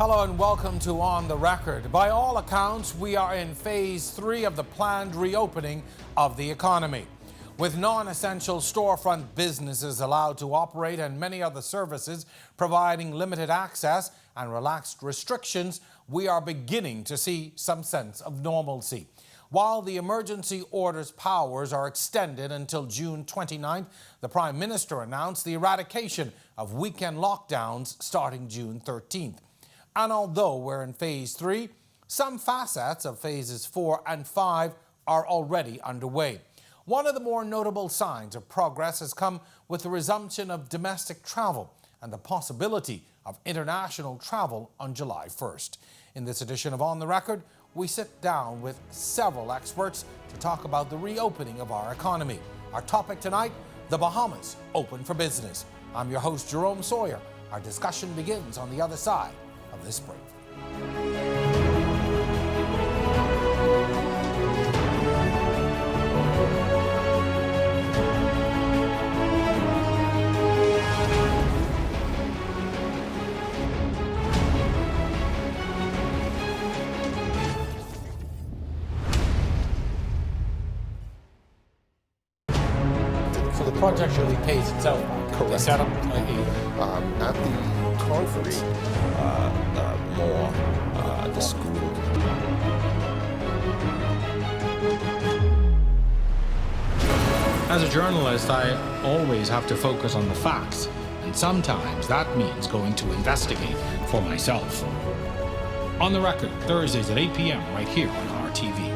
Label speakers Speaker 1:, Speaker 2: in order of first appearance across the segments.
Speaker 1: Hello and welcome to On the Record. By all accounts, we are in phase 3 of the planned reopening of the economy. With non-essential storefront businesses allowed to operate and many other services providing limited access and relaxed restrictions, we are beginning to see some sense of normalcy. While the emergency orders powers are extended until June 29th, the Prime Minister announced the eradication of weekend lockdowns starting June 13th. And although we're in phase 3, some facets of phases 4 and 5 are already underway. One of the more notable signs of progress has come with the resumption of domestic travel and the possibility of international travel on July 1st. In this edition of On the Record, we sit down with several experts to talk about the reopening of our economy. Our topic tonight, the Bahamas open for business. I'm your host, Jerome Sawyer. Our discussion begins on the other side of this break. So the project really pays itself back.
Speaker 2: Correct.
Speaker 1: The setup,
Speaker 2: At the conference, the school.
Speaker 1: As a journalist, I always have to focus on the facts, and sometimes that means going to investigate for myself. On the Record, Thursdays at 8 p.m. right here on RTV.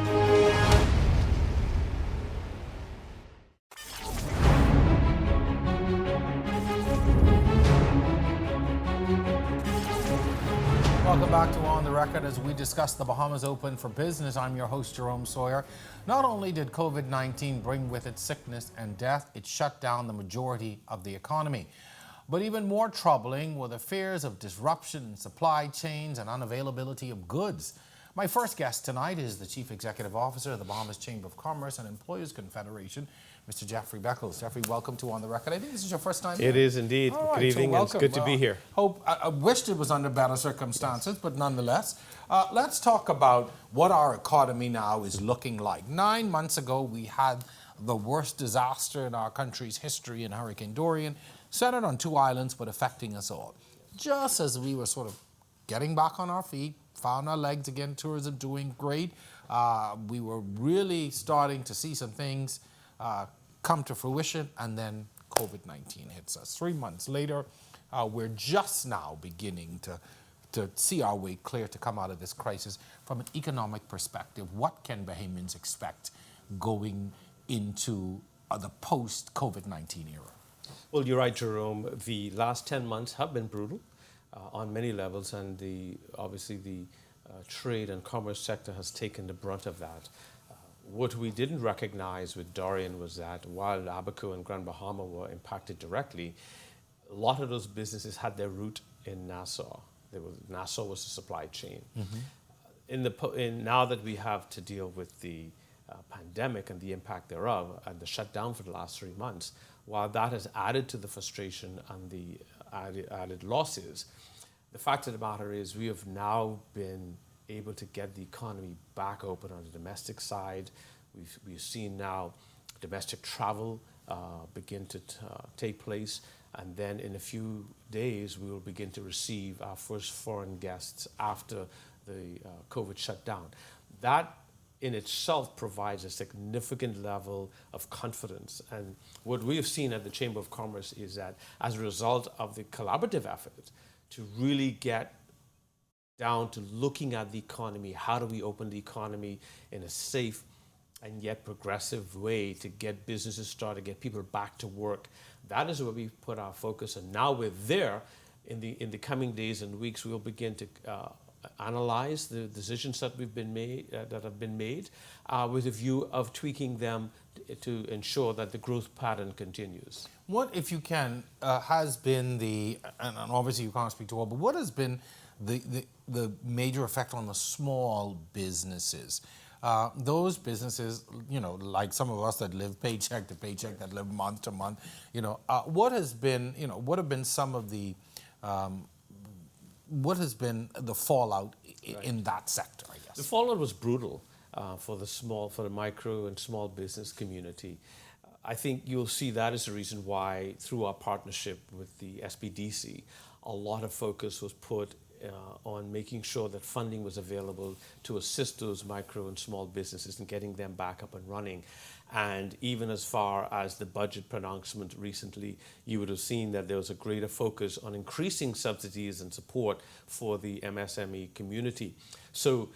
Speaker 1: Welcome back to On the Record as we discuss the Bahamas open for business. I'm your host, Jerome Sawyer. Not only did COVID-19 bring with it sickness and death, it shut down the majority of the economy. But even more troubling were the fears of disruption in supply chains and unavailability of goods. My first guest tonight is the Chief Executive Officer of the Bahamas Chamber of Commerce and Employers Confederation, Mr. Jeffrey Beckles. Jeffrey, welcome to On the Record. I think this is your first time here.
Speaker 3: It is indeed.
Speaker 1: All right,
Speaker 3: good evening.
Speaker 1: so
Speaker 3: It's good to be here.
Speaker 1: I wished it was under better circumstances, but nonetheless, let's talk about what our economy now is looking like. 9 months ago, we had the worst disaster in our country's history in Hurricane Dorian, centered on 2 islands, but affecting us all. Just as we were sort of getting back on our feet, found our legs again, tourism doing great, we were really starting to see some things come to fruition, and then COVID-19 hits us. 3 months later, we're just now beginning to see our way clear to come out of this crisis. From an economic perspective, what can Bahamians expect going into the post-COVID-19 era?
Speaker 3: Well, you're right, Jerome. The last 10 months have been brutal on many levels, and obviously the trade and commerce sector has taken the brunt of that. What we didn't recognize with Dorian was that while Abaco and Grand Bahama were impacted directly, a lot of those businesses had their root in Nassau. Nassau was the supply chain. Mm-hmm. Now that we have to deal with the pandemic and the impact thereof and the shutdown for the last 3 months, while that has added to the frustration and the added losses, the fact of the matter is we have now been able to get the economy back open on the domestic side. We've seen now domestic travel begin to take place, and then in a few days we will begin to receive our first foreign guests after the COVID shutdown. That in itself provides a significant level of confidence. And what we have seen at the Chamber of Commerce is that as a result of the collaborative effort to really get down to looking at the economy, how do we open the economy in a safe and yet progressive way to get businesses started, get people back to work. That is where we put our focus, and now we're there. In the coming days and weeks, we'll begin to analyze the decisions that have been made with a view of tweaking them to ensure that the growth pattern continues.
Speaker 1: What, if you can, has been and obviously you can't speak to all, but what has been the major effect on the small businesses? Those businesses, like some of us that live paycheck to paycheck, that live month to month, what have been some of the what has been the fallout in that sector, I guess?
Speaker 3: The fallout was brutal for the micro and small business community. I think you'll see that as a reason why, through our partnership with the SBDC, a lot of focus was put on making sure that funding was available to assist those micro and small businesses in getting them back up and running. And even as far as the budget pronouncement recently, you would have seen that there was a greater focus on increasing subsidies and support for the MSME community. So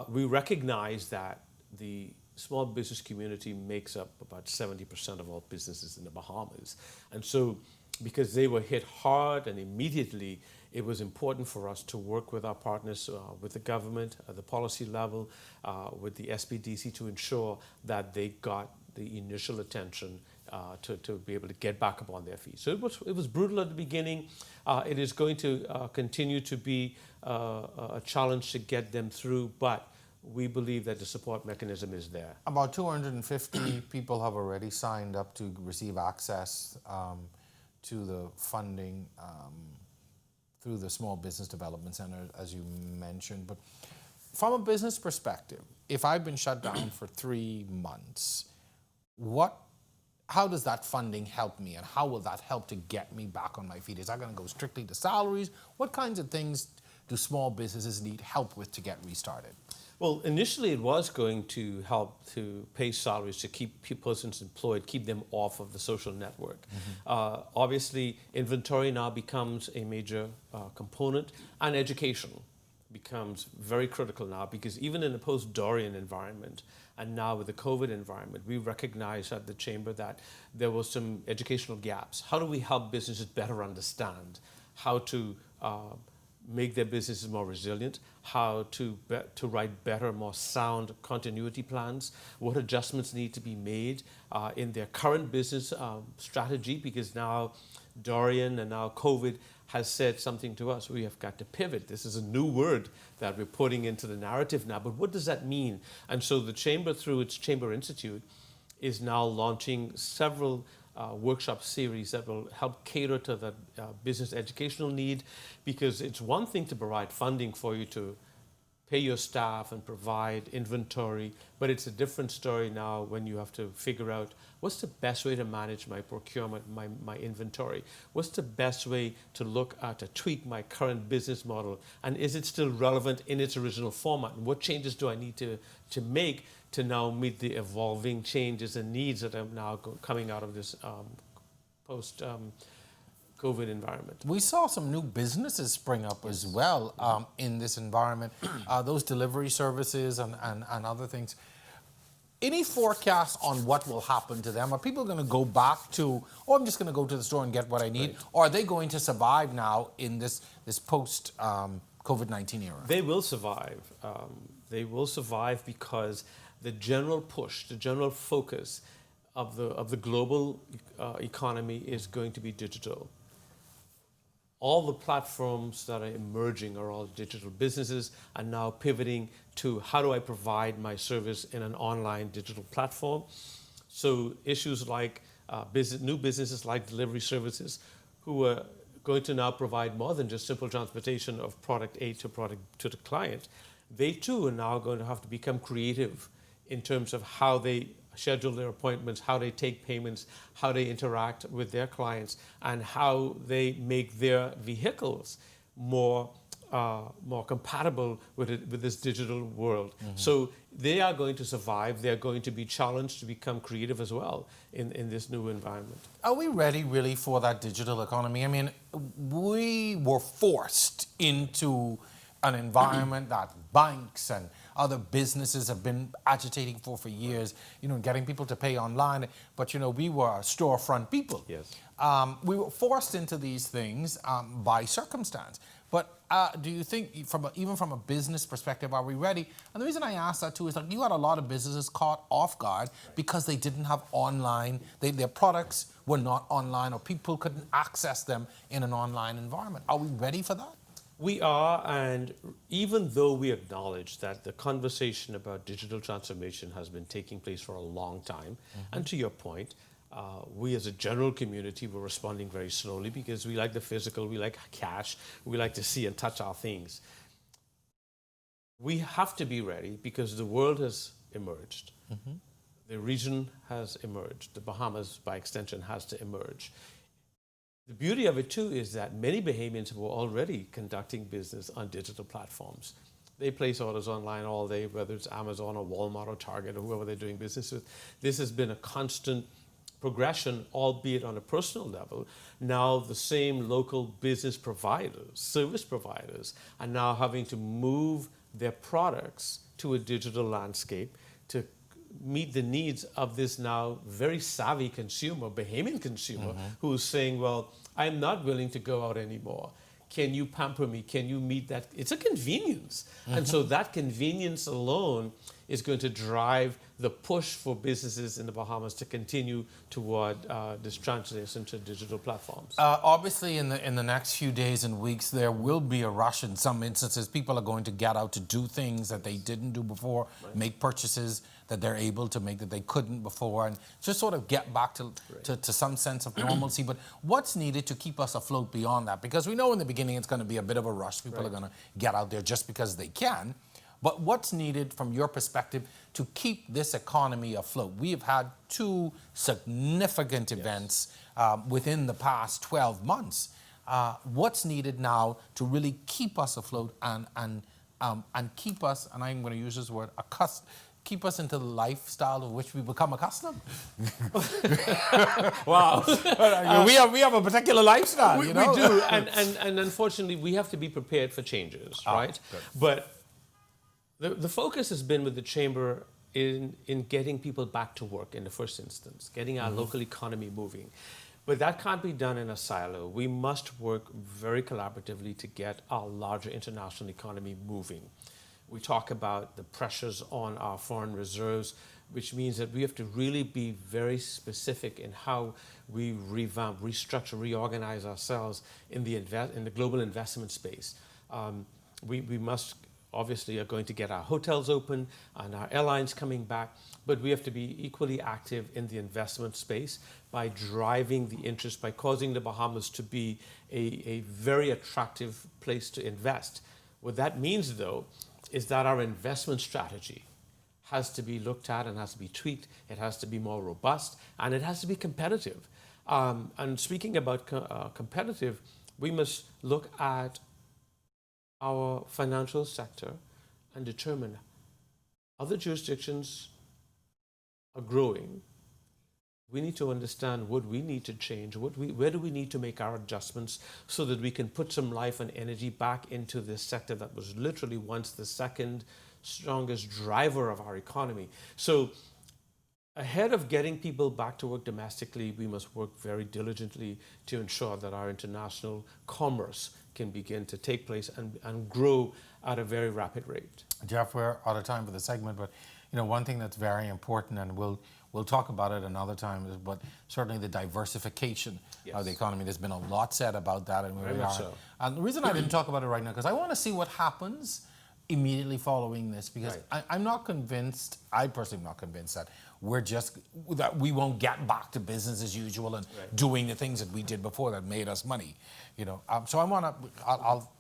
Speaker 3: we recognize that the small business community makes up about 70% of all businesses in the Bahamas. And so because they were hit hard and immediately, it was important for us to work with our partners, with the government at the policy level, with the SBDC, to ensure that they got the initial attention to be able to get back up on their feet. So it was brutal at the beginning. It is going to continue to be a challenge to get them through, but we believe that the support mechanism is there.
Speaker 1: About 250 people have already signed up to receive access to the funding through the Small Business Development Center, as you mentioned. But from a business perspective, if I've been shut down for 3 months, how does that funding help me, and how will that help to get me back on my feet? Is that going to go strictly to salaries? What kinds of things do small businesses need help with to get restarted?
Speaker 3: Well, initially it was going to help to pay salaries to keep persons employed, keep them off of the social network. Obviously, inventory now becomes a major component, and education becomes very critical now, because even in a post-Dorian environment, and now with the COVID environment, we recognize at the Chamber that there were some educational gaps. How do we help businesses better understand how to make their businesses more resilient, how to write better, more sound continuity plans, what adjustments need to be made in their current business strategy, because now Dorian and now COVID has said something to us. We have got to pivot. This is a new word that we're putting into the narrative now, but what does that mean? And so the Chamber, through its Chamber Institute, is now launching several workshop series that will help cater to the business educational need, because it's one thing to provide funding for you to pay your staff and provide inventory, but it's a different story now when you have to figure out what's the best way to manage my procurement, my inventory, what's the best way to look at, to tweak my current business model, and is it still relevant in its original format, and what changes do I need to make to now meet the evolving changes and needs that are now coming out of this post-COVID environment.
Speaker 1: We saw some new businesses spring up as well in this environment, those delivery services and other things. Any forecast on what will happen to them? Are people going to go back to, oh, I'm just going to go to the store and get what I need? Right. Or are they going to survive now in this post COVID-19 era?
Speaker 3: They will survive. They will survive because the general push, the general focus of the global economy is going to be digital. All the platforms that are emerging are all digital. Businesses are now pivoting to how do I provide my service in an online digital platform. So issues like new businesses like delivery services, who are going to now provide more than just simple transportation of product A to the client, they too are now going to have to become creative in terms of how they schedule their appointments, how they take payments, how they interact with their clients, and how they make their vehicles more compatible with this digital world. Mm-hmm. So they are going to survive. They're going to be challenged to become creative as well in this new environment.
Speaker 1: Are we ready really for that digital economy? I mean, we were forced into an environment that banks and other businesses have been agitating for years, getting people to pay online. But, we were storefront people.
Speaker 3: Yes.
Speaker 1: We were forced into these things by circumstance. But do you think, even from a business perspective, are we ready? And the reason I ask that too is you had a lot of businesses caught off guard because they didn't have online, their products were not online, or people couldn't access them in an online environment. Are we ready for that?
Speaker 3: We are, and even though we acknowledge that the conversation about digital transformation has been taking place for a long time, mm-hmm. and to your point, We as a general community were responding very slowly because we like the physical, we like cash, we like to see and touch our things. We have to be ready because the world has emerged. Mm-hmm. The region has emerged. The Bahamas, by extension, has to emerge. The beauty of it, too, is that many Bahamians were already conducting business on digital platforms. They place orders online all day, whether it's Amazon or Walmart or Target or whoever they're doing business with. This has been a constant progression, albeit on a personal level. Now the same local business providers, service providers, are now having to move their products to a digital landscape to meet the needs of this now very savvy consumer, Bahamian consumer, who's saying, well, I'm not willing to go out anymore. Can you pamper me? Can you meet that? It's a convenience. And so that convenience alone is going to drive the push for businesses in the Bahamas to continue toward this translation to digital platforms.
Speaker 1: Obviously, in the next few days and weeks, there will be a rush in some instances. People are going to get out to do things that they didn't do before, make purchases that they're able to make that they couldn't before, and just sort of get back to some sense of normalcy. But what's needed to keep us afloat beyond that? Because we know in the beginning it's going to be a bit of a rush. People are going to get out there just because they can. But what's needed from your perspective to keep this economy afloat? We have had two significant events within the past 12 months. What's needed now to really keep us afloat and keep us, and I'm going to use this word, keep us into the lifestyle of which we become accustomed?
Speaker 3: Wow.
Speaker 1: We have a particular lifestyle,
Speaker 3: we do, and unfortunately we have to be prepared for changes, right?
Speaker 1: Good.
Speaker 3: But the focus has been with the Chamber in getting people back to work in the first instance, getting our local economy moving. But that can't be done in a silo. We must work very collaboratively to get our larger international economy moving. We talk about the pressures on our foreign reserves, which means that we have to really be very specific in how we revamp, restructure, reorganize ourselves in the global investment space. We must obviously are going to get our hotels open and our airlines coming back, but we have to be equally active in the investment space by driving the interest, by causing the Bahamas to be a very attractive place to invest. What that means, though, is that our investment strategy has to be looked at and has to be tweaked. It has to be more robust, and it has to be competitive. And speaking about competitive, we must look at our financial sector and determine other jurisdictions are growing. We need to understand what we need to change, where do we need to make our adjustments so that we can put some life and energy back into this sector that was literally once the second strongest driver of our economy. So ahead of getting people back to work domestically, we must work very diligently to ensure that our international commerce can begin to take place and grow at a very rapid rate.
Speaker 1: Jeff, we're out of time for the segment, but one thing that's very important, and we'll talk about it another time, but certainly the diversification of the economy. There's been a lot said about that, and where we are. So. And the reason I didn't talk about it right now, because I want to see what happens immediately following this, because I'm not convinced, I personally am not convinced that we won't get back to business as usual and doing the things that we did before that made us money. So I'll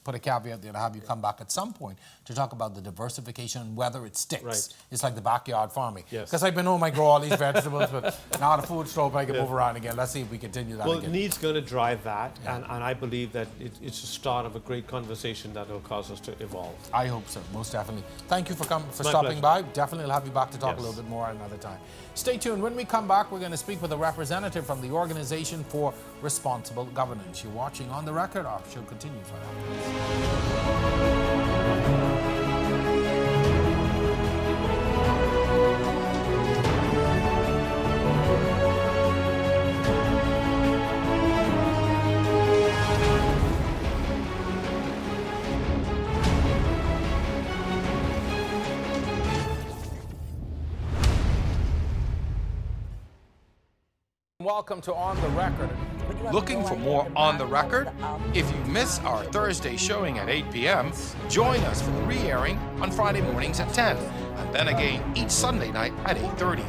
Speaker 1: put a caveat there to have you come back at some point to talk about the diversification and whether it sticks.
Speaker 3: Right.
Speaker 1: It's like the backyard farming.
Speaker 3: Yes.
Speaker 1: Because I've been home, I grow all these vegetables, but now the food store, I can move around again. Let's see if we continue that again.
Speaker 3: Well, need's going to drive that, and I believe that it's the start of a great conversation that will cause us to evolve.
Speaker 1: I hope so, most definitely. Thank you for stopping
Speaker 3: pleasure.
Speaker 1: by. Definitely will have you back to talk a little bit more another time. Stay tuned. When we come back, we're going to speak with a representative from the Organization for Responsible Governance. You're watching On the Record. Our show continues right after this. Welcome to On the Record.
Speaker 4: Looking for more On the Record? If you miss our Thursday showing at 8 p.m., join us for the re-airing on Friday mornings at 10, and then again each Sunday night at 8:30.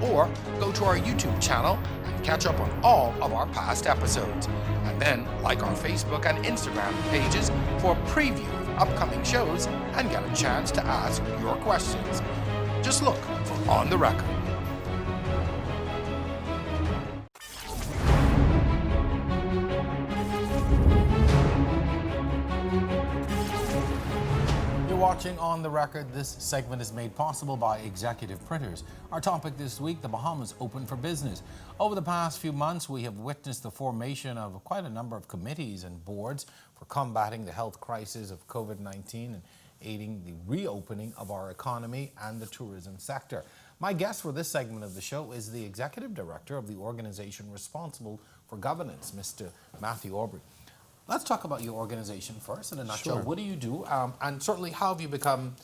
Speaker 4: or go to our YouTube channel and catch up on all of our past episodes. And then like our Facebook and Instagram pages for a preview of upcoming shows and get a chance to ask your questions. Just look for On the Record.
Speaker 1: Watching On the Record. This segment is made possible by Executive Printers. Our topic this week, the Bahamas open for business. Over the past few months, we have witnessed the formation of quite a number of committees and boards for combating the health crisis of COVID-19 and aiding the reopening of our economy and the tourism sector. My guest for this segment of the show is the Executive Director of the organization responsible for governance, Mr. Matthew Aubrey. Let's talk about your organization first in a nutshell.
Speaker 5: Sure.
Speaker 1: What do you do? And certainly, how have you become,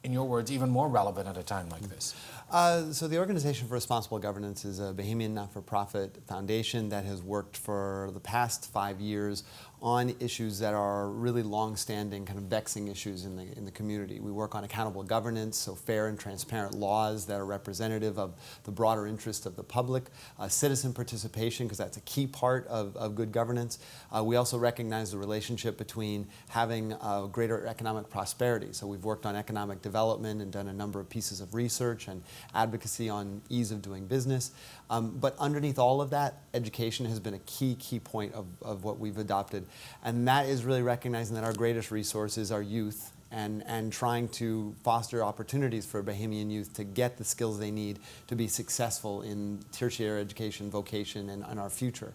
Speaker 1: in your words, even more relevant at a time like this?
Speaker 5: So the Organization for Responsible Governance is a Bahamian not-for-profit foundation that has worked for the past 5 years on issues that are really long-standing, kind of vexing issues in the community. We work on accountable governance, so fair and transparent laws that are representative of the broader interest of the public, citizen participation, because that's a key part of good governance. We also recognize the relationship between having greater economic prosperity. So we've worked on economic development and done a number of pieces of research and advocacy on ease of doing business. But underneath all of that, education has been a key point of what we've adopted. And that is really recognizing that our greatest resource is our youth and trying to foster opportunities for Bahamian youth to get the skills they need to be successful in tertiary education, vocation, and our future.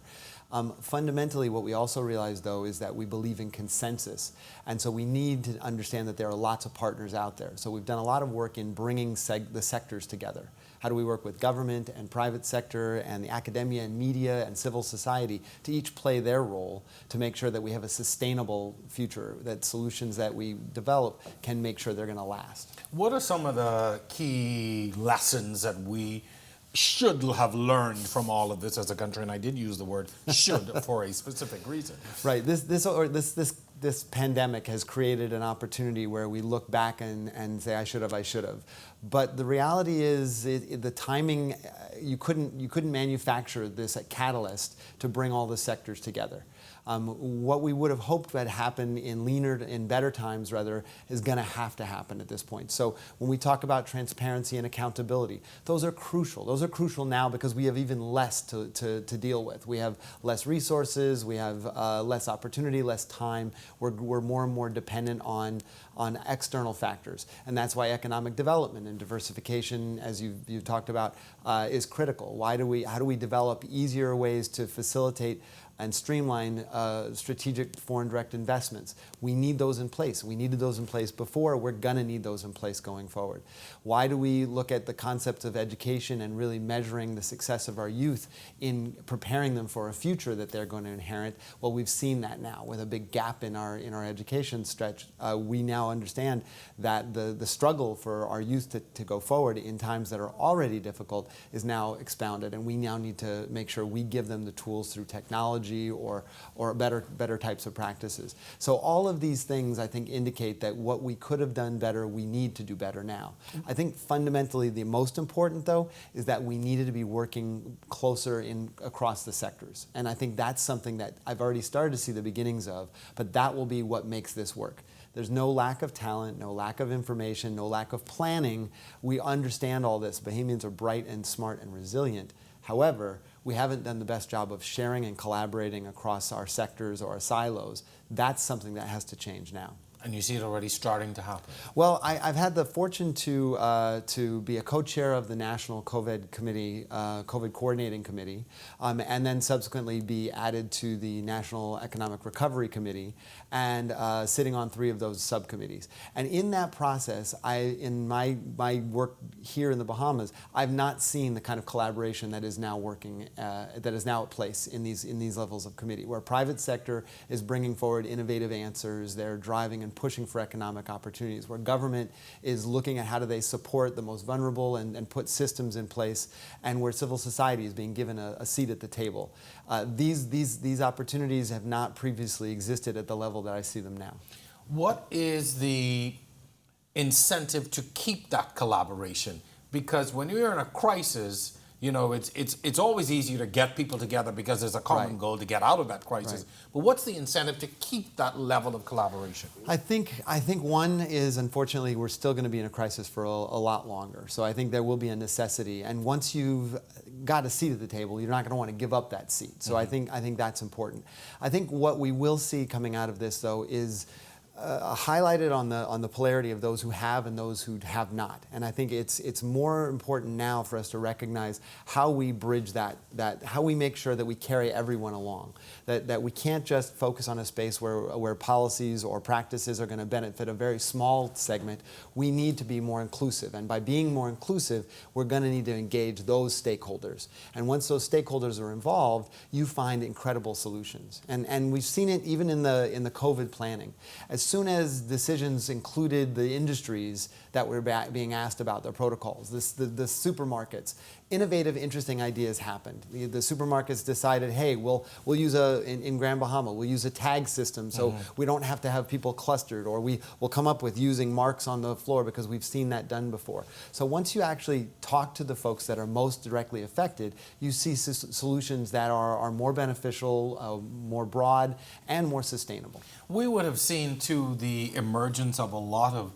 Speaker 5: Fundamentally, what we also realize, though, is that we believe in consensus. And so we need to understand that there are lots of partners out there. So we've done a lot of work in bringing the sectors together. How do we work with government and private sector and the academia and media and civil society to each play their role to make sure that we have a sustainable future, that solutions that we develop can make sure they're going to last?
Speaker 1: What are some of the key lessons that we should have learned from all of this as a country? And I did use the word should for a specific reason.
Speaker 5: Right. This pandemic has created an opportunity where we look back and say, I should have. But the reality is the timing, you couldn't manufacture this catalyst to bring all the sectors together. What we would have hoped had happened in better times, rather, is going to have to happen at this point. So when we talk about transparency and accountability, those are crucial. Those are crucial now because we have even less to deal with. We have less resources, we have less opportunity, less time. We're more and more dependent on external factors. And that's why economic development and diversification, as you've talked about, is critical. How do we develop easier ways to facilitate and streamline strategic foreign direct investments? We need those in place. We needed those in place before. We're going to need those in place going forward. Why do we look at the concepts of education and really measuring the success of our youth in preparing them for a future that they're going to inherit? Well, we've seen that now with a big gap in our education stretch. We now understand that the struggle for our youth to go forward in times that are already difficult is now expounded, and we now need to make sure we give them the tools through technology or better types of practices. So all of these things, I think, indicate that what we could have done better, we need to do better now. I think fundamentally the most important, though, is that we needed to be working closer across the sectors. And I think that's something that I've already started to see the beginnings of, but that will be what makes this work. There's no lack of talent, no lack of information, no lack of planning. We understand all this. Bahamians are bright and smart and resilient. However, we haven't done the best job of sharing and collaborating across our sectors or our silos. That's something that has to change now.
Speaker 1: And you see it already starting to happen.
Speaker 5: Well, I've had the fortune to be a co-chair of the National COVID Committee, COVID Coordinating Committee, and then subsequently be added to the National Economic Recovery Committee, and sitting on 3 of those subcommittees. And in that process, in my work here in the Bahamas, I've not seen the kind of collaboration that is now working, that is now at place in these levels of committee, where private sector is bringing forward innovative answers, they're driving and pushing for economic opportunities, where government is looking at how do they support the most vulnerable and put systems in place, and where civil society is being given a seat at the table. These opportunities have not previously existed at the level that I see them now.
Speaker 1: What is the incentive to keep that collaboration because when you're in a crisis, you know, it's always easier to get people together because there's a common
Speaker 5: Right.
Speaker 1: goal to get out of that crisis.
Speaker 5: Right.
Speaker 1: But what's the incentive to keep that level of collaboration?
Speaker 5: I think one is, unfortunately, we're still going to be in a crisis for a lot longer. So I think there will be a necessity. And once you've got a seat at the table, you're not going to want to give up that seat. So I think that's important. I think what we will see coming out of this, though, is highlighted on the polarity of those who have and those who have not. And I think it's more important now for us to recognize how we bridge that how we make sure that we carry everyone along. That we can't just focus on a space where policies or practices are going to benefit a very small segment. We need to be more inclusive. And by being more inclusive, we're going to need to engage those stakeholders. And once those stakeholders are involved, you find incredible solutions. And we've seen it even in the COVID planning. As soon as decisions included the industries that were being asked about their protocols, the supermarkets, innovative, interesting ideas happened. The supermarkets decided, hey, we'll use in Grand Bahama, we'll use a tag system so we don't have to have people clustered, or we will come up with using marks on the floor because we've seen that done before. So once you actually talk to the folks that are most directly affected, you see solutions that are more beneficial, more broad, and more sustainable.
Speaker 1: We would have seen, too, the emergence of a lot of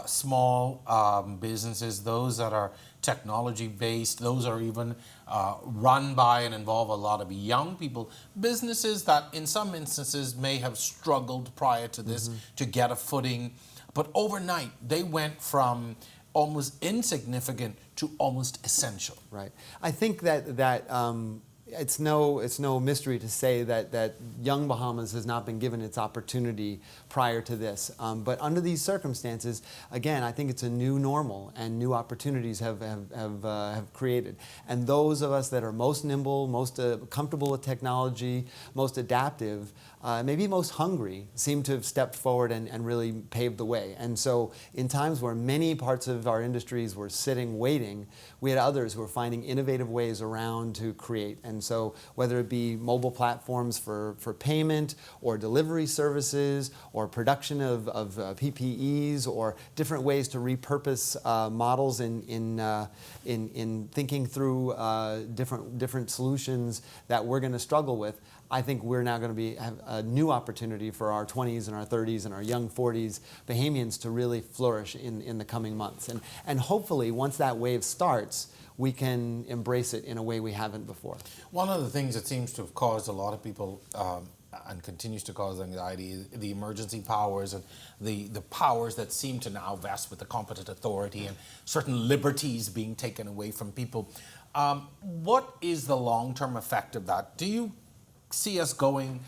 Speaker 1: small businesses, those that are technology-based, those are even run by and involve a lot of young people, businesses that in some instances may have struggled prior to this to get a footing, but overnight they went from almost insignificant to almost essential.
Speaker 5: Right. I think that it's no mystery to say that young Bahamas has not been given its opportunity prior to this. But under these circumstances, again, I think it's a new normal, and new opportunities have created. And those of us that are most nimble, most comfortable with technology, most adaptive, maybe most hungry, seem to have stepped forward and really paved the way. And so in times where many parts of our industries were sitting waiting, we had others who were finding innovative ways around to create. And so whether it be mobile platforms for payment, or delivery services, or production of PPEs, or different ways to repurpose models in thinking through different solutions that we're going to struggle with, I think we're now going to have a new opportunity for our 20s and our 30s and our young 40s Bahamians to really flourish in the coming months. And hopefully, once that wave starts, we can embrace it in a way we haven't before.
Speaker 1: One of the things that seems to have caused a lot of people and continues to cause anxiety is the emergency powers and the powers that seem to now vest with the competent authority and certain liberties being taken away from people. What is the long-term effect of that? Do you see us going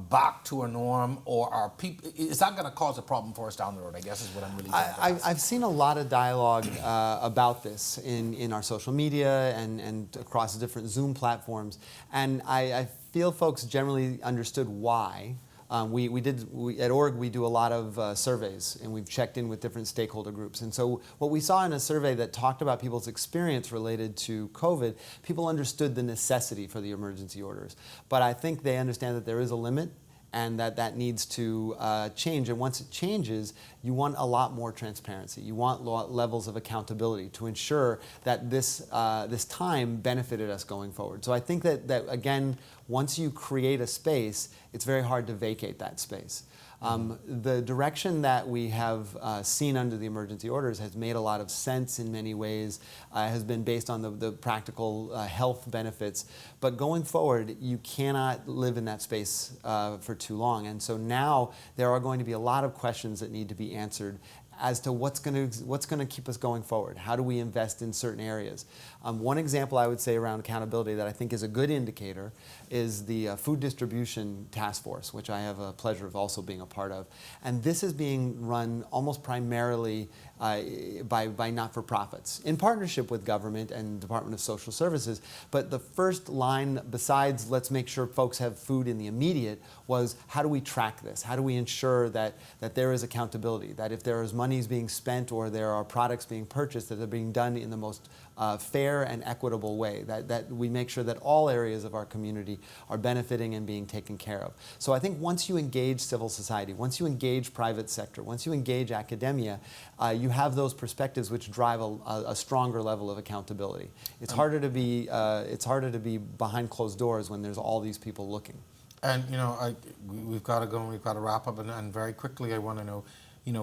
Speaker 1: back to a norm, or are people? Is that going to cause a problem for us down the road? I guess is what I'm really trying to ask.
Speaker 5: I've seen a lot of dialogue about this in our social media and across different Zoom platforms, and I feel folks generally understood why. At org, we do a lot of surveys, and we've checked in with different stakeholder groups. And so what we saw in a survey that talked about people's experience related to COVID, people understood the necessity for the emergency orders. But I think they understand that there is a limit, and that needs to change. And once it changes, you want a lot more transparency. You want levels of accountability to ensure that this time benefited us going forward. So I think that again, once you create a space, it's very hard to vacate that space. The direction that we have seen under the emergency orders has made a lot of sense in many ways, has been based on the practical health benefits. But going forward, you cannot live in that space for too long. And so now there are going to be a lot of questions that need to be answered as to what's going to keep us going forward. How do we invest in certain areas? One example I would say around accountability that I think is a good indicator is the Food Distribution Task Force, which I have a pleasure of also being a part of. And this is being run almost primarily by not-for-profits, in partnership with government and Department of Social Services. But the first line, besides let's make sure folks have food in the immediate, was how do we track this? How do we ensure that there is accountability, that if there is monies being spent or there are products being purchased, that they're being done in the most fair and equitable way, that we make sure that all areas of our community are benefiting and being taken care of. So I think once you engage civil society, once you engage private sector, once you engage academia, you have those perspectives which drive a stronger level of accountability. It's harder to be behind closed doors when there's all these people looking.
Speaker 1: And we've got to go and we've got to wrap up, and very quickly I want to know,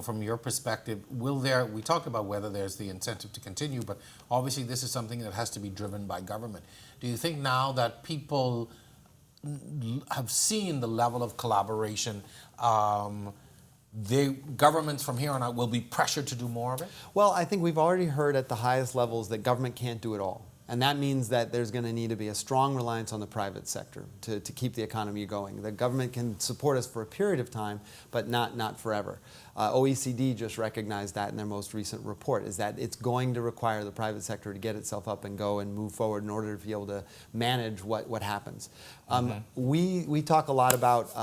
Speaker 1: from your perspective, we talked about whether there's the incentive to continue, but obviously this is something that has to be driven by government. Do you think now that people have seen the level of collaboration, the governments from here on out will be pressured to do more of it?
Speaker 5: Well, I think we've already heard at the highest levels that government can't do it all. And that means that there's going to need to be a strong reliance on the private sector to keep the economy going. The government can support us for a period of time, but not forever. OECD just recognized that in their most recent report, is that it's going to require the private sector to get itself up and go and move forward in order to be able to manage what happens. We talk a lot about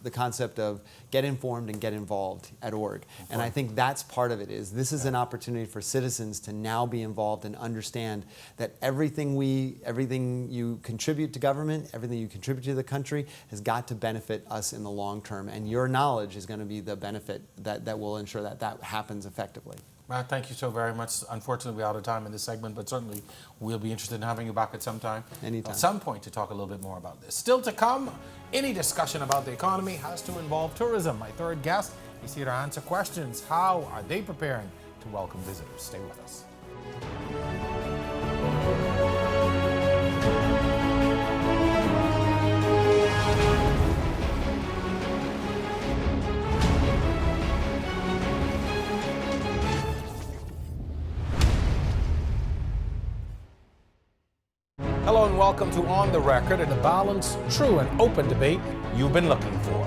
Speaker 5: the concept of get informed and get involved at org. And I think that's part of it. This is an opportunity for citizens to now be involved and understand that everything you contribute to government, everything you contribute to the country has got to benefit us in the long term. And your knowledge is going to be the benefit that will ensure that happens effectively.
Speaker 1: Matt, thank you so very much. Unfortunately, we're out of time in this segment, but certainly we'll be interested in having you back at some time.
Speaker 5: Anytime.
Speaker 1: At some point to talk a little bit more about this. Still to come, any discussion about the economy has to involve tourism. My third guest is here to answer questions. How are they preparing to welcome visitors? Stay with us. Hello and welcome to On the Record, and the balanced, true and open debate you've been looking for.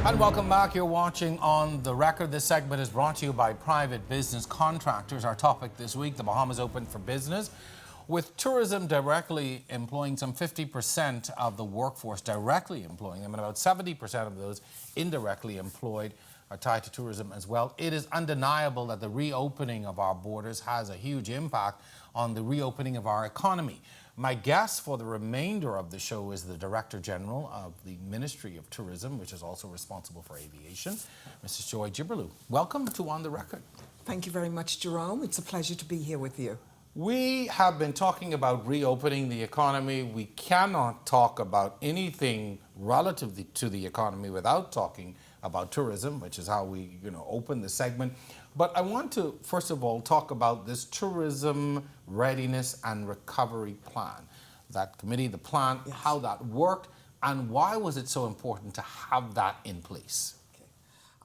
Speaker 1: And welcome back. You're watching On the Record. This segment is brought to you by private business contractors. Our topic this week, the Bahamas open for business. With tourism directly employing some 50% of the workforce, directly employing them, and about 70% of those indirectly employed are tied to tourism as well, it is undeniable that the reopening of our borders has a huge impact on the reopening of our economy. My guest for the remainder of the show is the Director General of the Ministry of Tourism, which is also responsible for aviation, Mrs. Joy Jibrilu. Welcome to On the Record.
Speaker 6: Thank you very much, Jerome. It's a pleasure to be here with you.
Speaker 1: We have been talking about reopening the economy. We cannot talk about anything relative to the economy without talking about tourism, which is how we, open the segment. But I want to, first of all, talk about this tourism readiness and recovery plan. That committee, the plan, yes, how that worked, and why was it so important to have that in place?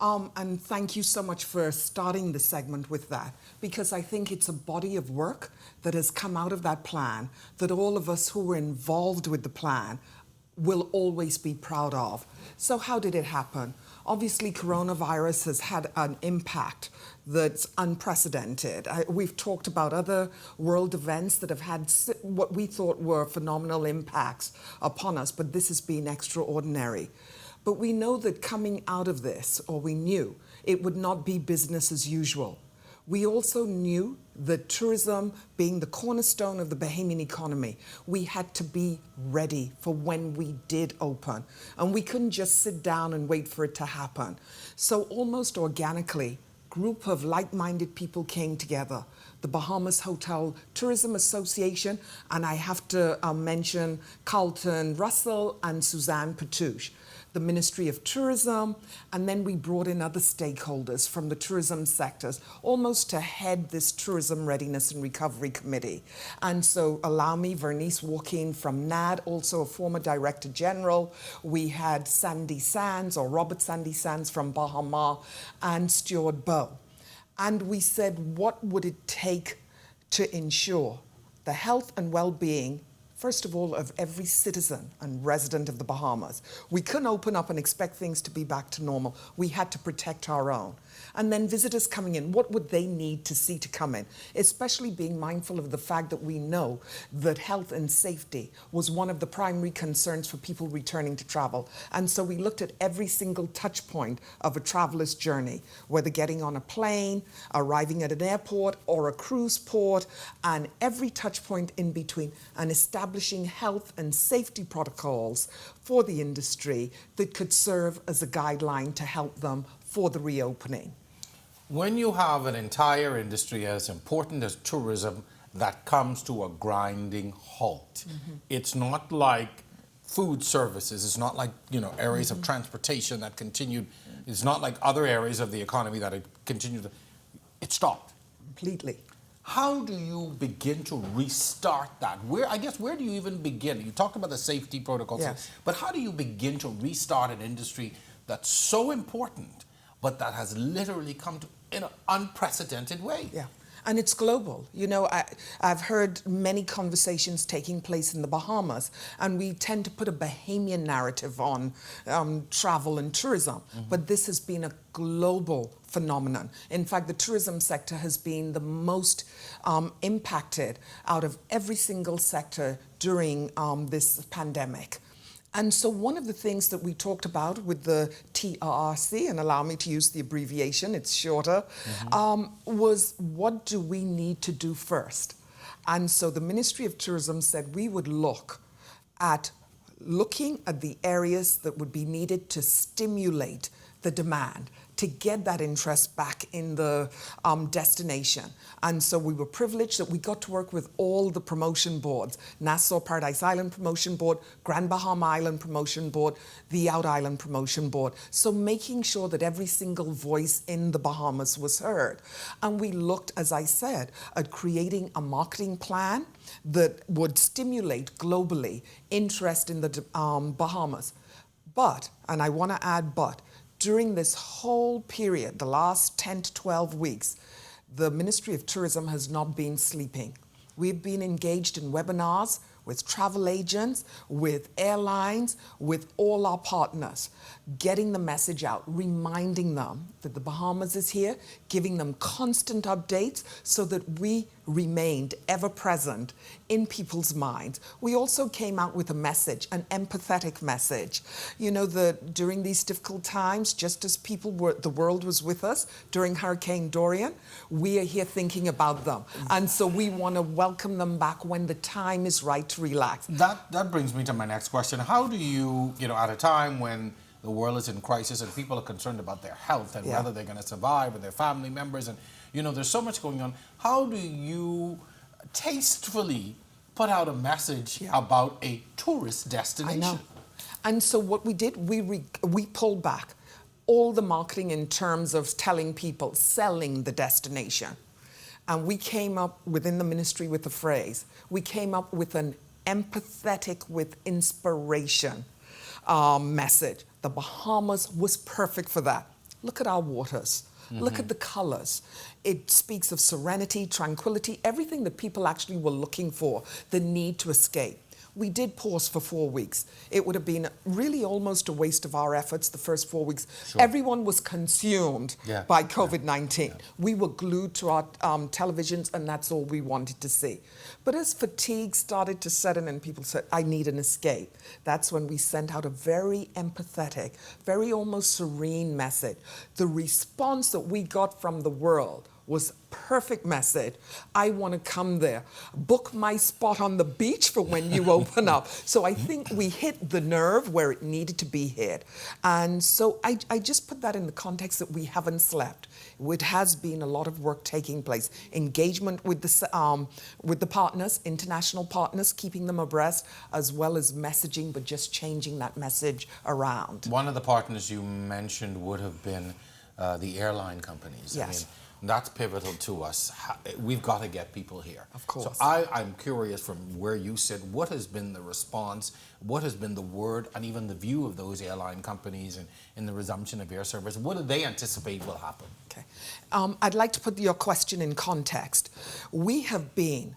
Speaker 6: And thank you so much for starting the segment with that, because I think it's a body of work that has come out of that plan that all of us who were involved with the plan will always be proud of. So how did it happen? Obviously, coronavirus has had an impact that's unprecedented. We've talked about other world events that have had what we thought were phenomenal impacts upon us, but this has been extraordinary. But we know that coming out of this, or we knew, it would not be business as usual. We also knew that tourism being the cornerstone of the Bahamian economy, we had to be ready for when we did open. And we couldn't just sit down and wait for it to happen. So almost organically, a group of like-minded people came together. The Bahamas Hotel Tourism Association, and I have to mention Carlton Russell and Suzanne Patouche, the Ministry of Tourism, and then we brought in other stakeholders from the tourism sectors, almost to head this Tourism Readiness and Recovery Committee. And so allow me, Vernice Walking from NAD, also a former Director General. We had Sandy Sands, or Robert Sandy Sands from Bahamas, and Stuart Bowe. And we said, what would it take to ensure the health and well-being first of all, of every citizen and resident of the Bahamas. We couldn't open up and expect things to be back to normal. We had to protect our own. And then visitors coming in, what would they need to see to come in? Especially being mindful of the fact that we know that health and safety was one of the primary concerns for people returning to travel. And so we looked at every single touch point of a traveler's journey, whether getting on a plane, arriving at an airport or a cruise port, and every touch point in between, and establishing health and safety protocols for the industry that could serve as a guideline to help them for the reopening.
Speaker 1: When you have an entire industry as important as tourism that comes to a grinding halt, it's not like food services, it's not like, you know, areas of transportation that continued, it's not like other areas of the economy that it continued, it stopped.
Speaker 6: Completely.
Speaker 1: How do you begin to restart that? Where do you even begin? You talked about the safety protocols,
Speaker 6: yes,
Speaker 1: but how do you begin to restart an industry that's so important, but that has literally come to in an unprecedented way?
Speaker 6: Yeah. And it's global. You know, I've heard many conversations taking place in the Bahamas, and we tend to put a Bahamian narrative on travel and tourism. But this has been a global phenomenon. In fact, the tourism sector has been the most impacted out of every single sector during this pandemic. And so one of the things that we talked about with the TRRC, and allow me to use the abbreviation, it's shorter, was what do we need to do first? And so the Ministry of Tourism said we would looking at the areas that would be needed to stimulate the demand, to get that interest back in the destination. And so we were privileged that we got to work with all the promotion boards, Nassau Paradise Island Promotion Board, Grand Bahama Island Promotion Board, the Out Island Promotion Board. So making sure that every single voice in the Bahamas was heard. And we looked, as I said, at creating a marketing plan that would stimulate globally interest in the Bahamas. But, and I want to add but, during this whole period, the last 10 to 12 weeks, the Ministry of Tourism has not been sleeping. We've been engaged in webinars with travel agents, with airlines, with all our partners, getting the message out, reminding them that the Bahamas is here, giving them constant updates so that we remained ever present in people's minds. We also came out with a message, an empathetic message. You know, that during these difficult times, just as the world was with us during Hurricane Dorian, we are here thinking about them. And so we want to welcome them back when the time is right to relax.
Speaker 1: That brings me to my next question. How do you, at a time when the world is in crisis and people are concerned about their health and whether they're going to survive and their family members, and there's so much going on, how do you tastefully put out a message about a tourist destination?
Speaker 6: I know. And so what we did, we pulled back all the marketing in terms of telling people, selling the destination. And we came up within the ministry with the phrase, we came up with an empathetic with inspiration message. The Bahamas was perfect for that. Look at our waters. Look at the colors. It speaks of serenity, tranquility, everything that people actually were looking for, the need to escape. We did pause for 4 weeks. It would have been really almost a waste of our efforts the first 4 weeks. Sure. Everyone was consumed by COVID-19. We were glued to our televisions, and that's all we wanted to see. But as fatigue started to set in and people said, I need an escape, that's when we sent out a very empathetic, very almost serene message. The response that we got from the world was perfect message. I want to come there. Book my spot on the beach for when you open up. So I think we hit the nerve where it needed to be hit. And so I just put that in the context that we haven't slept. It has been a lot of work taking place. Engagement with the partners, international partners, keeping them abreast, as well as messaging, but just changing that message around.
Speaker 1: One of the partners you mentioned would have been the airline companies.
Speaker 6: Yes.
Speaker 1: I mean, that's pivotal to us. We've got to get people here.
Speaker 6: Of course.
Speaker 1: So I'm curious from where you sit, what has been the response, what has been the word, and even the view of those airline companies in the resumption of air service? What do they anticipate will happen?
Speaker 6: Okay. I'd like to put your question in context. We have been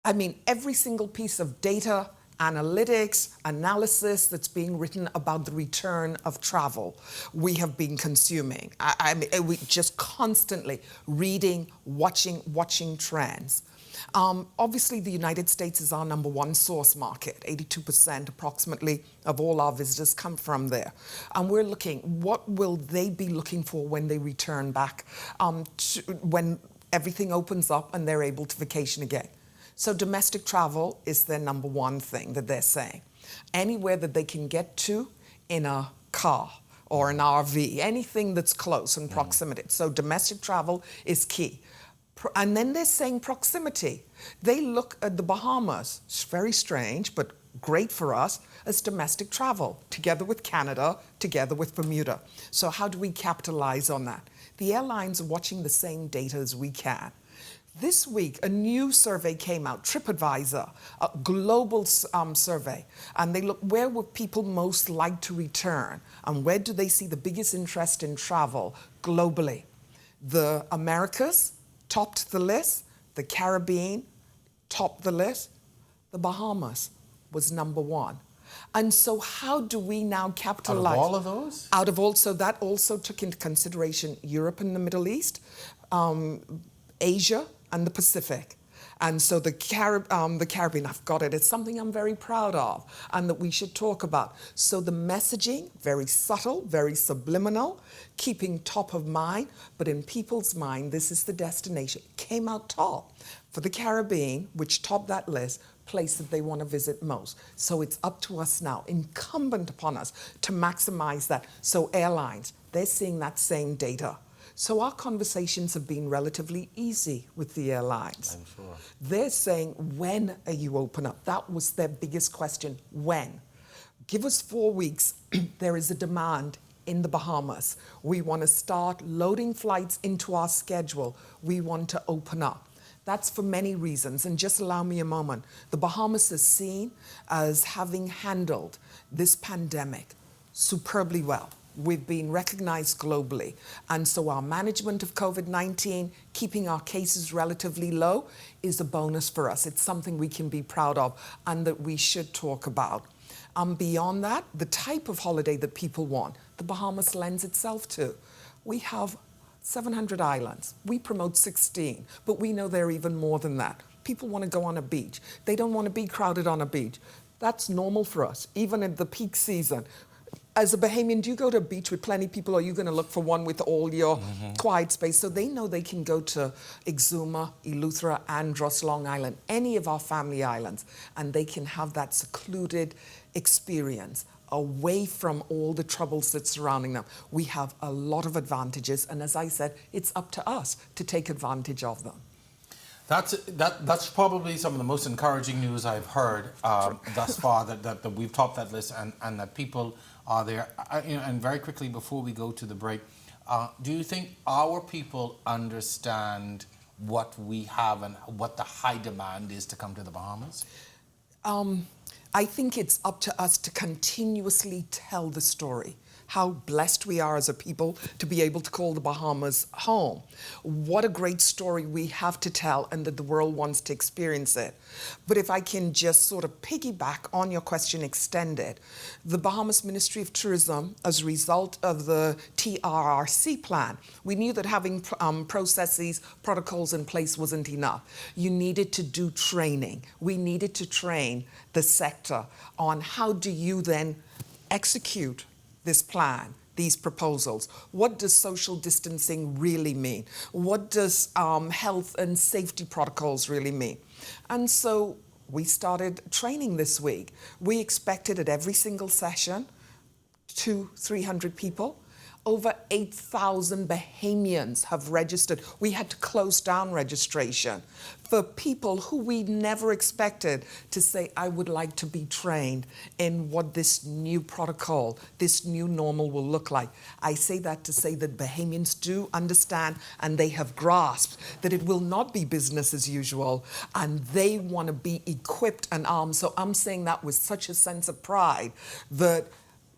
Speaker 6: I mean, every single piece of data, analytics, analysis that's being written about the return of travel, we have been consuming. I mean, we just constantly reading, watching trends. Obviously, the United States is our number one source market. 82% approximately of all our visitors come from there. And we're looking, what will they be looking for when they return back, when everything opens up and they're able to vacation again? So domestic travel is their number one thing that they're saying. Anywhere that they can get to in a car or an RV, anything that's close in proximity. So domestic travel is key. And then they're saying proximity. They look at the Bahamas, it's very strange, but great for us, as domestic travel, together with Canada, together with Bermuda. So how do we capitalize on that? The airlines are watching the same data as we can. This week, a new survey came out, TripAdvisor, a global survey, and they look, where would people most like to return, and where do they see the biggest interest in travel globally? The Americas topped the list, the Caribbean topped the list, the Bahamas was number one. And so how do we now capitalize?
Speaker 1: Out of all of those?
Speaker 6: Out of all, so that also took into consideration Europe and the Middle East, Asia, and the Pacific. And so the Caribbean, I've got it, it's something I'm very proud of and that we should talk about. So the messaging, very subtle, very subliminal, keeping top of mind, but in people's mind, this is the destination. Came out top for the Caribbean, which topped that list, place that they want to visit most. So it's up to us now, incumbent upon us, to maximize that. So airlines, they're seeing that same data. So our conversations have been relatively easy with the airlines.
Speaker 3: I'm sure.
Speaker 6: They're saying, when are you open up? That was their biggest question, when? Give us 4 weeks. There is a demand in the Bahamas. We want to start loading flights into our schedule. We want to open up. That's for many reasons, and just allow me a moment. The Bahamas is seen as having handled this pandemic superbly well. We've been recognized globally. And so our management of COVID-19, keeping our cases relatively low, is a bonus for us. It's something we can be proud of and that we should talk about. Beyond that, the type of holiday that people want, the Bahamas lends itself to. We have 700 islands. We promote 16, but we know there are even more than that. People want to go on a beach. They don't want to be crowded on a beach. That's normal for us, even at the peak season. As a Bahamian, do you go to a beach with plenty of people, or are you going to look for one with all your quiet space? So they know they can go to Exuma, Eleuthera, Andros, Long Island, any of our family islands, and they can have that secluded experience away from all the troubles that's surrounding them. We have a lot of advantages, and as I said, it's up to us to take advantage of them.
Speaker 1: That's probably some of the most encouraging news I've heard thus far, that we've topped that list and that people are there. And very quickly before we go to the break, do you think our people understand what we have and what the high demand is to come to the Bahamas?
Speaker 6: I think it's up to us to continuously tell the story. How blessed we are as a people to be able to call the Bahamas home. What a great story we have to tell, and that the world wants to experience it. But if I can just sort of piggyback on your question extended, the Bahamas Ministry of Tourism, as a result of the TRRC plan, we knew that having processes, protocols in place wasn't enough. You needed to do training. We needed to train the sector on how do you then execute this plan, these proposals. What does social distancing really mean? What does health and safety protocols really mean? And so we started training this week. We expected at every single session 200-300 people. Over 8,000 Bahamians have registered. We had to close down registration for people who we never expected to say, I would like to be trained in what this new protocol, this new normal will look like. I say that to say that Bahamians do understand, and they have grasped that it will not be business as usual, and they want to be equipped and armed. So I'm saying that with such a sense of pride that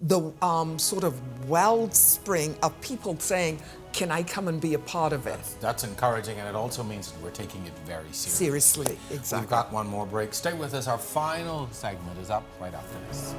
Speaker 6: the sort of wellspring of people saying, can I come and be a part of it?
Speaker 1: That's encouraging, and it also means we're taking it very seriously.
Speaker 6: Seriously, exactly.
Speaker 1: We've got one more break. Stay with us. Our final segment is up right after this.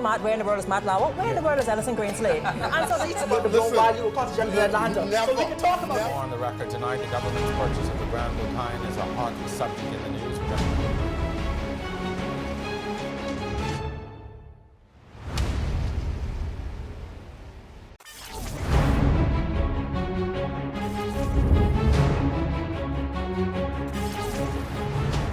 Speaker 7: Matt, where in the world is Matt Lauer? Where in the world is Ellison Greenslade? And so it's about the low value of cottage in Atlanta. So we can talk about it.
Speaker 1: On the record tonight, the government's purchase of the Grand Boutain is a hot subject in the news.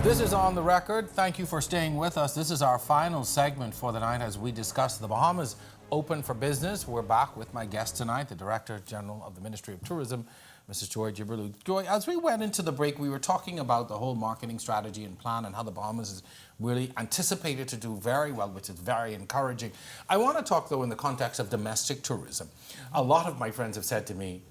Speaker 1: This is On the Record. Thank you for staying with us. This is our final segment for the night as we discuss the Bahamas open for business. We're back with my guest tonight, the Director General of the Ministry of Tourism, Mrs. Joy Jibrilu. Joy, as we went into the break, we were talking about the whole marketing strategy and plan and how the Bahamas is really anticipated to do very well, which is very encouraging. I want to talk, though, in the context of domestic tourism. A lot of my friends have said to me,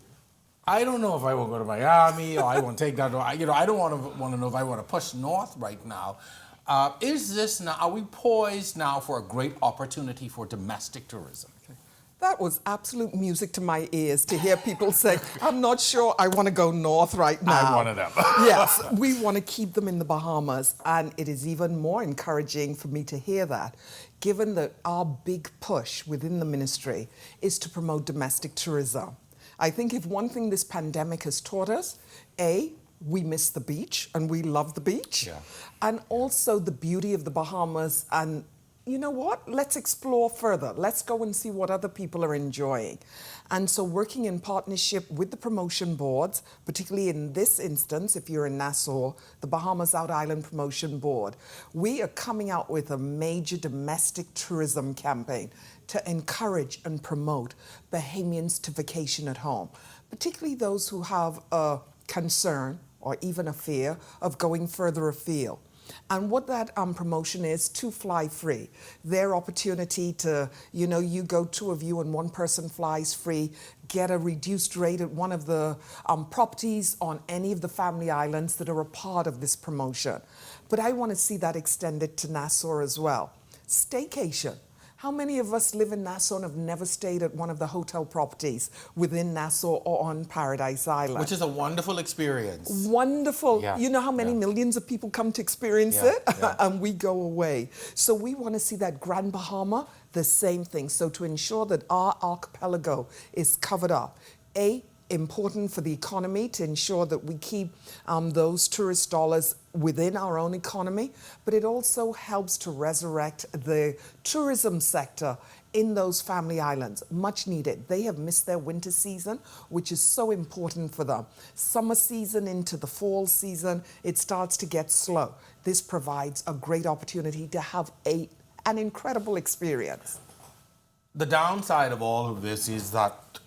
Speaker 1: I don't know if I will go to Miami or I won't take that. Or, I don't want to know if I want to push north right now. Is this now? Are we poised now for a great opportunity for domestic tourism?
Speaker 6: That was absolute music to my ears to hear people say, I'm not sure I want to go north right now.
Speaker 1: I'm one of them.
Speaker 6: Yes, we want to keep them in the Bahamas. And it is even more encouraging for me to hear that, given that our big push within the ministry is to promote domestic tourism. I think if one thing this pandemic has taught us, A, we miss the beach and we love the beach.
Speaker 1: Yeah.
Speaker 6: And also the beauty of the Bahamas. And you know what? Let's explore further. Let's go and see what other people are enjoying. And so working in partnership with the promotion boards, particularly in this instance, if you're in Nassau, the Bahamas Out Island Promotion Board, we are coming out with a major domestic tourism campaign to encourage and promote Bahamians to vacation at home, particularly those who have a concern or even a fear of going further afield. And what that promotion is, to fly free. Their opportunity to, you go two of you and one person flies free, get a reduced rate at one of the properties on any of the family islands that are a part of this promotion. But I want to see that extended to Nassau as well. Staycation. How many of us live in Nassau and have never stayed at one of the hotel properties within Nassau or on Paradise Island?
Speaker 1: Which is a wonderful experience.
Speaker 6: Wonderful.
Speaker 1: Yeah.
Speaker 6: You know how many millions of people come to experience it?
Speaker 1: Yeah.
Speaker 6: And we go away. So we want to see that Grand Bahama, the same thing. So to ensure that our archipelago is covered up, important for the economy to ensure that we keep those tourist dollars within our own economy, but it also helps to resurrect the tourism sector in those family islands. Much needed. They have missed their winter season, which is so important for them. Summer season into the fall season, it starts to get slow. This provides a great opportunity to have an incredible experience.
Speaker 1: The downside of all of this is that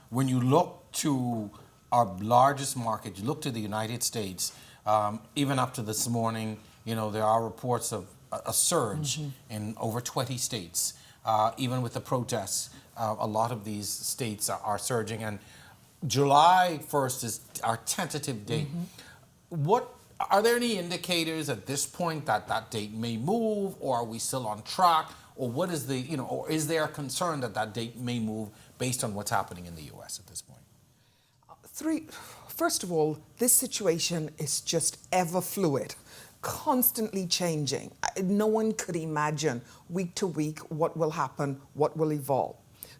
Speaker 1: when you look to our largest market, you look to the United States, even up to this morning, there are reports of a surge in over 20 states. Even with the protests, a lot of these states are surging. And July 1st is our tentative date. Are there any indicators at this point that that date may move, or are we still on track? Or what is or is there a concern that that date may move based on what's happening in the U.S. at this point?
Speaker 6: First of all, this situation is just ever fluid, constantly changing. No one could imagine week to week what will happen, what will evolve.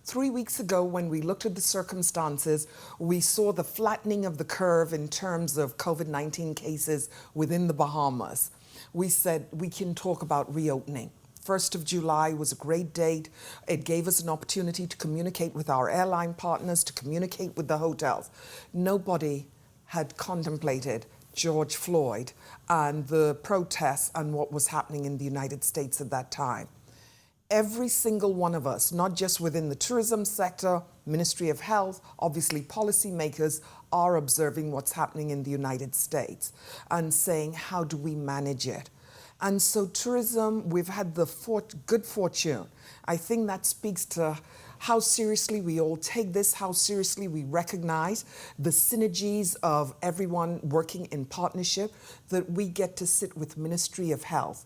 Speaker 6: 3 weeks ago, when we looked at the circumstances, we saw the flattening of the curve in terms of COVID-19 cases within the Bahamas. We said we can talk about reopening. 1st of July was a great date. It gave us an opportunity to communicate with our airline partners, to communicate with the hotels. Nobody had contemplated George Floyd and the protests and what was happening in the United States at that time. Every single one of us, not just within the tourism sector, Ministry of Health, obviously policymakers, are observing what's happening in the United States and saying, how do we manage it? And so tourism, we've had the good fortune. I think that speaks to how seriously we all take this, how seriously we recognize the synergies of everyone working in partnership, that we get to sit with Ministry of Health,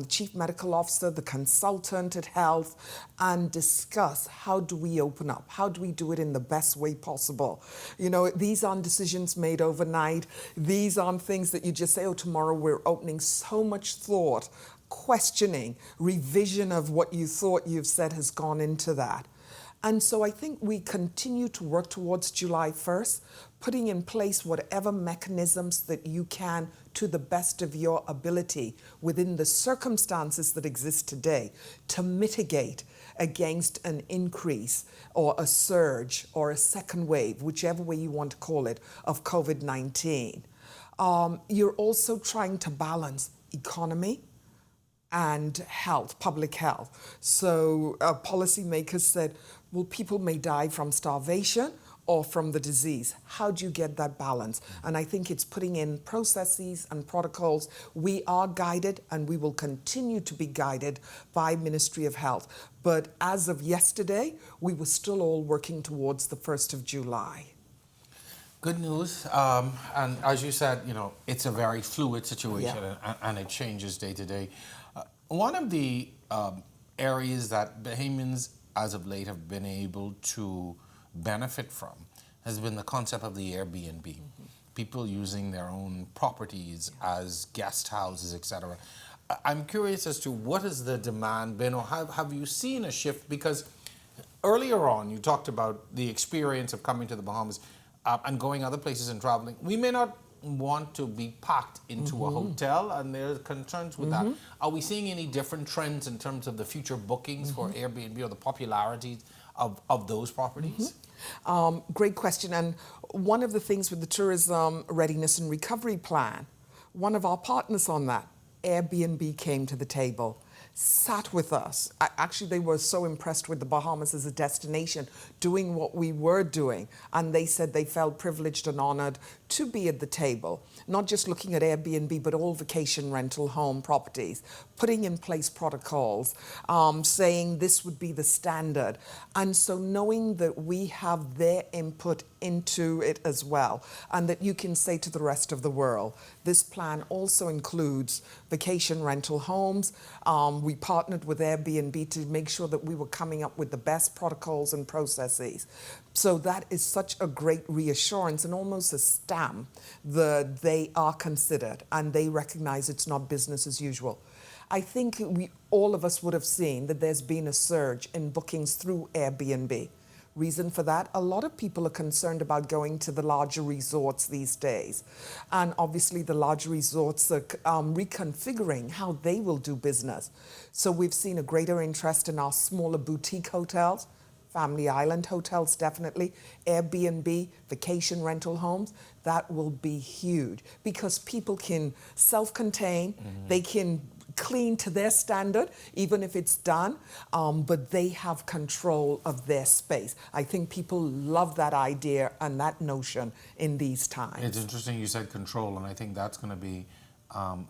Speaker 6: Chief Medical Officer, the consultant at Health, and discuss how do we open up? How do we do it in the best way possible? You know, these aren't decisions made overnight. These aren't things that you just say, oh, tomorrow we're opening. So much thought, questioning, revision of what you thought you've said has gone into that. And so I think we continue to work towards July 1st, putting in place whatever mechanisms that you can to the best of your ability within the circumstances that exist today to mitigate against an increase or a surge or a second wave, whichever way you want to call it, of COVID-19. You're also trying to balance economy and health, public health. So policymakers said, well, people may die from starvation or from the disease. How do you get that balance? And I think it's putting in processes and protocols. We are guided and we will continue to be guided by Ministry of Health. But as of yesterday, we were still all working towards the 1st of July.
Speaker 1: Good news. And as you said, you know, it's a very fluid situation and it changes day to day. One of the areas that Bahamians as of late have been able to benefit from has been the concept of the Airbnb. Mm-hmm. People using their own properties as guest houses, etc. I'm curious as to what has the demand been, or have you seen a shift? Because earlier on you talked about the experience of coming to the Bahamas and going other places and traveling. We may not want to be packed into a hotel, and there's concerns with that. Are we seeing any different trends in terms of the future bookings for Airbnb or the popularity of those properties?
Speaker 6: Great question. And one of the things with the Tourism Readiness and Recovery Plan, one of our partners on that, Airbnb, came to the table, sat with us. Actually, they were so impressed with the Bahamas as a destination, doing what we were doing. And they said they felt privileged and honored to be at the table, not just looking at Airbnb, but all vacation rental home properties, putting in place protocols, saying this would be the standard. And so knowing that we have their input into it as well, and that you can say to the rest of the world, this plan also includes vacation rental homes. We partnered with Airbnb to make sure that we were coming up with the best protocols and processes. So that is such a great reassurance and almost a stamp that they are considered and they recognize it's not business as usual. I think all of us would have seen that there's been a surge in bookings through Airbnb. Reason for that, a lot of people are concerned about going to the larger resorts these days. And obviously the larger resorts are reconfiguring how they will do business. So we've seen a greater interest in our smaller boutique hotels, Family Island hotels definitely, Airbnb, vacation rental homes. That will be huge because people can self-contain, they can clean to their standard, even if it's done, but they have control of their space. I think people love that idea and that notion in these times.
Speaker 1: It's interesting you said control, and I think that's going to be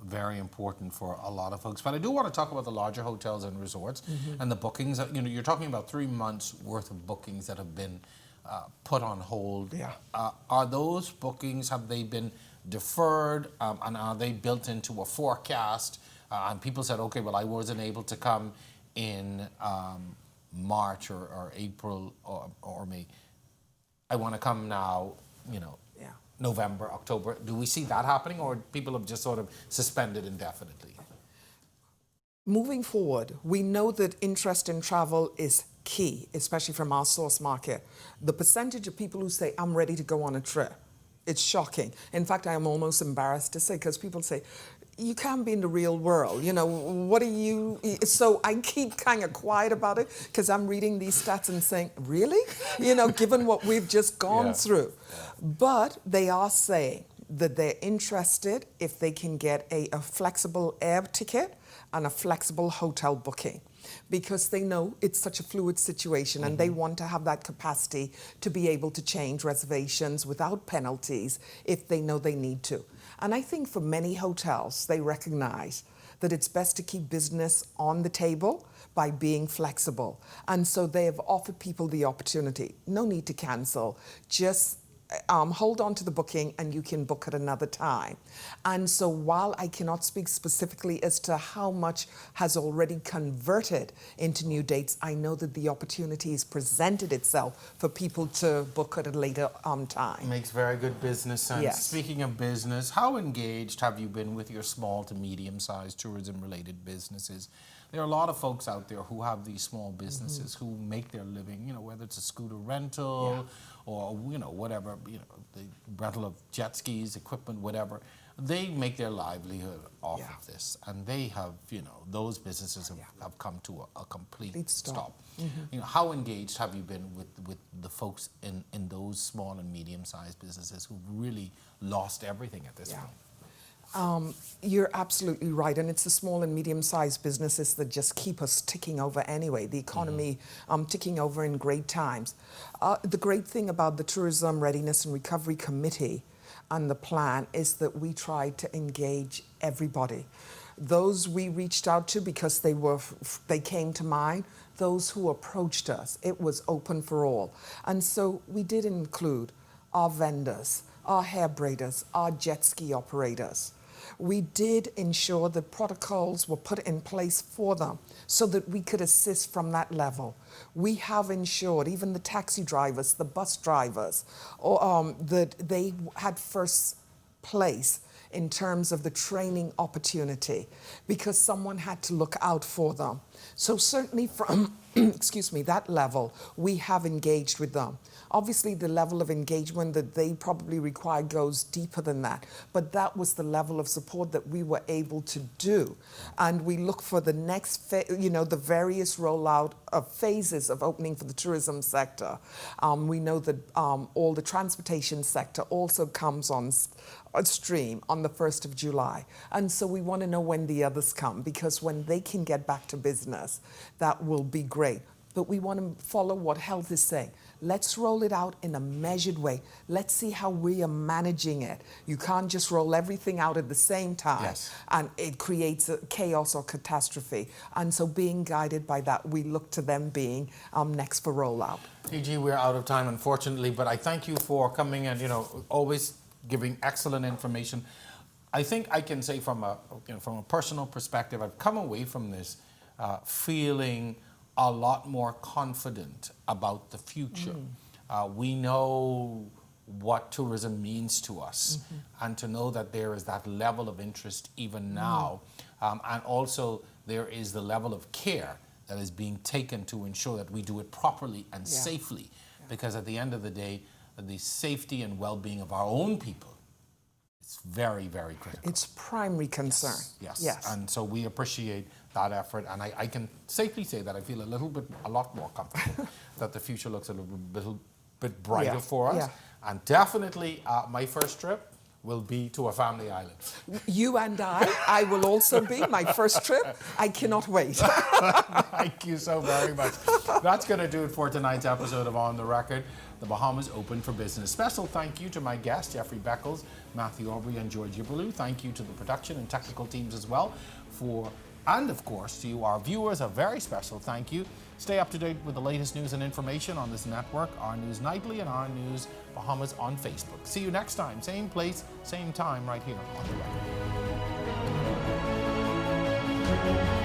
Speaker 1: very important for a lot of folks. But I do want to talk about the larger hotels and resorts and the bookings. You know, you're talking about 3 months worth of bookings that have been put on hold.
Speaker 6: Yeah.
Speaker 1: Are those bookings, have they been deferred, and are they built into a forecast? And people said, okay, well, I wasn't able to come in March or April or May. I want to come now, you know, November, October. Do we see that happening, or people have just sort of suspended indefinitely?
Speaker 6: Moving forward, we know that interest in travel is key, especially from our source market. The percentage of people who say, I'm ready to go on a trip, it's shocking. In fact, I am almost embarrassed to say, because people say, you can't be in the real world. You know, what are you? So I keep kind of quiet about it because I'm reading these stats and saying, really? You know, given what we've just gone through. But they are saying, that they're interested if they can get a flexible air ticket and a flexible hotel booking, because they know it's such a fluid situation and they want to have that capacity to be able to change reservations without penalties if they know they need to. And I think for many hotels, they recognize that it's best to keep business on the table by being flexible. And so they have offered people the opportunity. No need to cancel, just hold on to the booking and you can book at another time. And so while I cannot speak specifically as to how much has already converted into new dates, I know that the opportunity has presented itself for people to book at a later time.
Speaker 1: Makes very good business sense.
Speaker 6: Yes.
Speaker 1: Speaking of business, how engaged have you been with your small to medium-sized tourism-related businesses? There are a lot of folks out there who have these small businesses who make their living, you know, whether it's a scooter rental or, you know, whatever, you know, the rental of jet skis, equipment, whatever. They make their livelihood off of this. And they have, you know, those businesses have come to a complete stop. You know, how engaged have you been with the folks in those small and medium-sized businesses who've really lost everything at this point?
Speaker 6: You're absolutely right, and it's the small and medium-sized businesses that just keep us ticking over anyway, the economy ticking over in great times. The great thing about the Tourism Readiness and Recovery Committee and the plan is that we tried to engage everybody. Those we reached out to because they came to mind, those who approached us, it was open for all. And so we did include our vendors, our hair braiders, our jet ski operators. We did ensure that protocols were put in place for them so that we could assist from that level. We have ensured, even the taxi drivers, the bus drivers, that they had first place in terms of the training opportunity because someone had to look out for them. So certainly from, excuse me, that level, we have engaged with them. Obviously, the level of engagement that they probably require goes deeper than that, but that was the level of support that we were able to do. And we look for the next, the various rollout of phases of opening for the tourism sector. We know that all the transportation sector also comes on stream on the 1st of July. And so we want to know when the others come, because when they can get back to business, that will be great. But we want to follow what health is saying. Let's roll it out in a measured way. Let's see how we are managing it. You can't just roll everything out at the same time, and it creates a chaos or catastrophe. And so being guided by that, we look to them being next for rollout.
Speaker 1: PG, we're out of time, unfortunately, but I thank you for coming and, always giving excellent information. I think I can say from a personal perspective, I've come away from this feeling a lot more confident about the future. We know what tourism means to us, and to know that there is that level of interest even now, and also there is the level of care that is being taken to ensure that we do it properly and safely, because at the end of the day, the safety and well-being of our own people is very, very critical.
Speaker 6: It's primary concern.
Speaker 1: Yes. And so we appreciate that effort, and I can safely say that I feel a lot more comfortable that the future looks a little bit brighter for us. And definitely my first trip will be to a family island.
Speaker 6: You and I will also be. My first trip, I cannot wait.
Speaker 1: Thank you so very much. That's going to do it for tonight's episode of On the Record, the Bahamas Open for Business. Special thank you to my guests, Jeffrey Beckles, Matthew Aubrey, and George Jibrilu. Thank you to the production and technical teams as well and of course to you, our viewers, a very special thank you. Stay up to date with the latest news and information on this network, Our News Nightly and Our News Bahamas on Facebook. See you next time, same place, same time, right here on The Record.